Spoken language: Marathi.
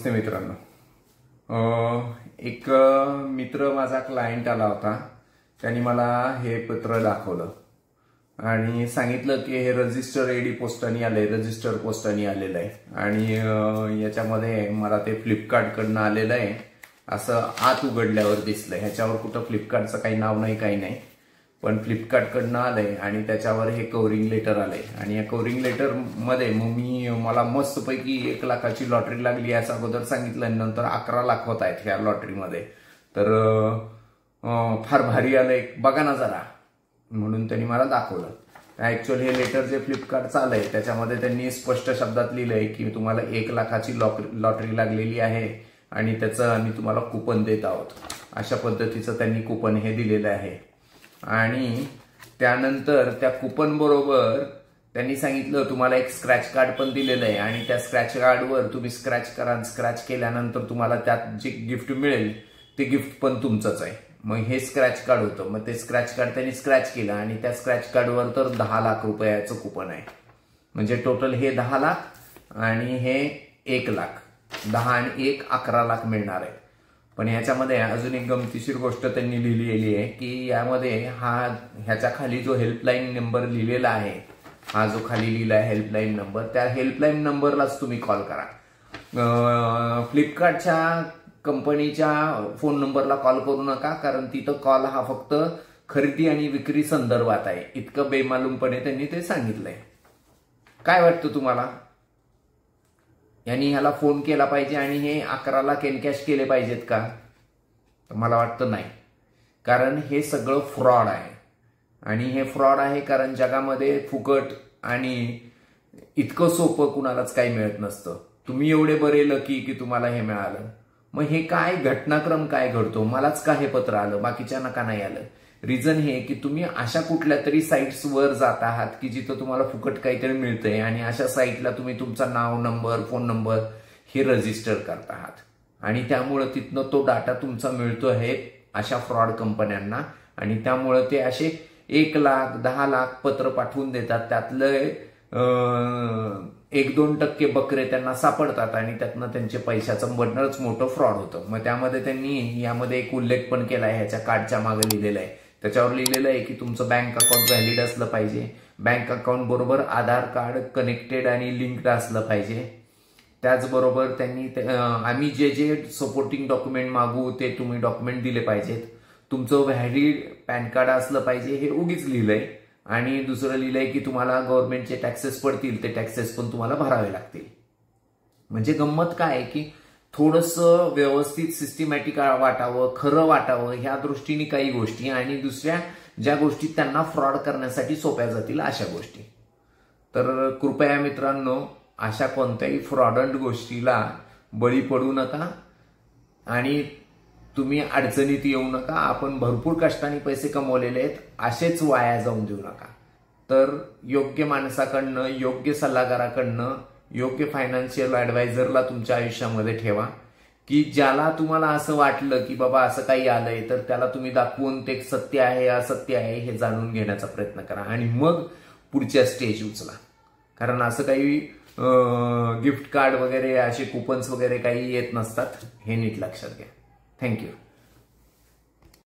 नमस्ते मित्रांनो. एक मित्र माझा क्लायंट आला होता. त्यांनी मला हे पत्र दाखवलं आणि सांगितलं की हे रजिस्टर एडी पोस्टाने आले, रजिस्टर पोस्टाने आलेलं आहे आणि याच्यामध्ये मला ते फ्लिपकार्ट कडनं आलेलं आहे असं आत उघडल्यावर दिसलंय. ह्याच्यावर कुठं फ्लिपकार्टचं काही नाव नाही, काही नाही, पण फ्लिपकार्ट कडनं आलंय आणि त्याच्यावर हे कव्हरिंग लेटर आलंय. आणि या कव्हरिंग लेटर मध्ये मला मस्तपैकी 1 लाखाची लॉटरी लागली असं अगोदर सांगितलं, नंतर 11 लाख होत आहेत ह्या लॉटरीमध्ये. तर फार भारी आलंय, बघा ना जरा, म्हणून त्यांनी मला दाखवलं. ऍक्च्युअली हे लेटर जे फ्लिपकार्टचं आलंय त्याच्यामध्ये त्यांनी स्पष्ट शब्दात लिहिलंय की तुम्हाला 1 लाखाची लॉटरी लागलेली आहे आणि त्याचं आम्ही तुम्हाला कुपन देत आहोत. अशा पद्धतीचं त्यांनी कुपन हे दिलेलं आहे. आणि त्यानंतर त्या कुपन बरोबर त्यांनी सांगितलं तुम्हाला एक स्क्रॅच कार्ड पण दिलेलं आहे आणि त्या स्क्रॅच कार्डवर तुम्ही स्क्रॅच करा. स्क्रॅच केल्यानंतर तुम्हाला त्यात जे गिफ्ट मिळेल ते गिफ्ट पण तुमचंच आहे. मग हे स्क्रॅच कार्ड होतं. मग ते स्क्रॅच कार्ड त्यांनी स्क्रॅच केलं आणि त्या स्क्रॅच कार्डवर तर 10 लाख रुपयाचं कुपन आहे. म्हणजे टोटल हे 10 लाख आणि हे 1 लाख, 10 आणि 1 11 लाख मिळणार आहे. पण याच्यामध्ये अजून एक गमतीशीर गोष्ट त्यांनी लिहिलेली आहे की यामध्ये ह्याच्या खाली जो हेल्पलाईन नंबर लिहिलेला आहे, हा जो खाली लिहिला आहे हेल्पलाईन नंबर, त्या हेल्पलाईन नंबरलाच तुम्ही कॉल करा. फ्लिपकार्टच्या कंपनीच्या फोन नंबरला कॉल करू नका, कारण तिथं कॉल हा फक्त खरेदी आणि विक्री संदर्भात आहे. इतकं बेमालूमपणे त्यांनी ते सांगितलंय. काय वाटतं तुम्हाला? यांनी ह्याला फोन केला पाहिजे आणि हे 11 लाख एनकॅश केले पाहिजेत का? मला वाटतं नाही, कारण हे सगळं फ्रॉड आहे. आणि हे फ्रॉड आहे कारण जगामध्ये फुकट आणि इतकं सोपं कुणालाच काही मिळत नसतं. तुम्ही एवढे बरे लकी की तुम्हाला हे मिळालं. मग हे काय घटनाक्रम काय घडतो? मलाच का हे पत्र आलं, बाकीच्यांना का नाही आलं? रिझन हे की तुम्ही अशा कुठल्या तरी साईट्सवर जात आहात की जिथं तुम्हाला फुकट काहीतरी मिळतंय आणि अशा साईटला तुम्ही तुमचा नाव, नंबर, फोन नंबर हे रजिस्टर करत आहात आणि त्यामुळे तिथनं तो डाटा तुमचा मिळतो आहे अशा फ्रॉड कंपन्यांना. आणि त्यामुळे ते असे 1 लाख, 10 लाख पत्र पाठवून देतात. त्यातले 1-2% बकरे त्यांना सापडतात आणि त्यातनं त्यांचे पैशाचं बरंच मोठं फ्रॉड होतं. मग त्यामध्ये त्यांनी यामध्ये एक उल्लेख पण केला आहे, ह्याच्या कार्डच्या मागे लिहिलेला आहे. त्याच्यावर लिहिलेलं आहे की तुमचं बँक अकाउंट व्हॅलिड असलं पाहिजे, बँक अकाउंट बरोबर आधार कार्ड कनेक्टेड आणि लिंक्ड असलं पाहिजे. त्याचबरोबर त्यांनी आम्ही जे सपोर्टिंग डॉक्युमेंट मागू ते तुम्ही डॉक्युमेंट दिले पाहिजेत. तुमचं व्हॅलिड पॅन कार्ड असलं पाहिजे, हे उगीच लिहिलंय. आणि दुसरं लिहिलंय की तुम्हाला गव्हर्नमेंटचे टॅक्सेस पडतील, ते टॅक्सेस पण तुम्हाला भरावे लागतील. म्हणजे गंमत काय की थोडंसं व्यवस्थित सिस्टमॅटिक वाटावं, खरं वाटावं, ह्या दृष्टीने काही गोष्टी, आणि दुसऱ्या ज्या गोष्टी त्यांना फ्रॉड करण्यासाठी सोप्या जातील अशा गोष्टी. तर कृपया मित्रांनो, अशा कोणत्याही फ्रॉडंट गोष्टीला बळी पडू नका आणि तुम्ही अडचणीत येऊ नका. आपण भरपूर कष्टाने पैसे कमवलेले आहेत, असेच वाया जाऊन देऊ नका. तर योग्य माणसाकडनं, योग्य सल्लागाराकडनं, योग्य फायनान्शियल ऍडवायझरला तुमच्या आयुष्यामध्ये ठेवा की ज्याला तुम्हाला असं वाटलं की बाबा असं काही आलंय तर त्याला तुम्ही दाखवून ते सत्य आहे असत्य आहे हे जाणून घेण्याचा प्रयत्न करा आणि मग पुढच्या स्टेज उचला. कारण असं काही गिफ्ट कार्ड वगैरे असे कुपन्स वगैरे काही येत नसतात, हे नीट लक्षात घ्या. थँक्यू.